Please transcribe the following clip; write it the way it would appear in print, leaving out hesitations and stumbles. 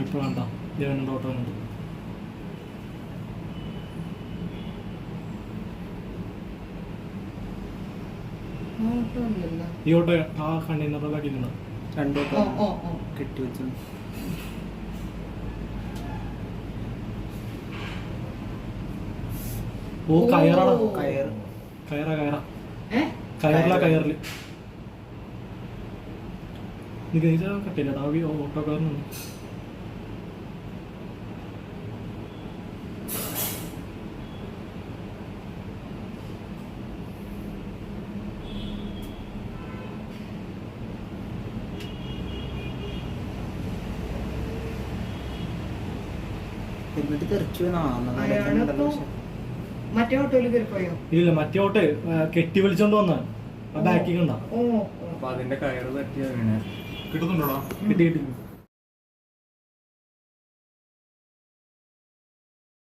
ഇപ്പോൾ വേണ്ട ദേവനുണ്ട് ഓട്ടോ ഉണ്ട്. ഈ ഓട്ടോ ആ കണ്ടെയ്നറിലാക്കിയിട്ടുണ്ട്. രണ്ടോട്ടോ കെട്ടി വെച്ചു. ഓ കയറാടാ, കയറ് കയറില് കട്ടില്ലടാ ഓട്ടോക്കാരനാണ്. എന്നിട്ട് തെറിച്ചു മറ്റേ ഓട്ടോയിൽ കയറിപ്പോയോ? ഇല്ല, മറ്റേ ഓട്ടോ കെട്ടി വിളിച്ചോണ്ട് വന്നാ ബാക്കിൽ കണ്ടാ. അപ്പൊ അതിന്റെ കയറ് തട്ടിയാ കിട്ടുന്നുണ്ടോടാ? കിട്ടി.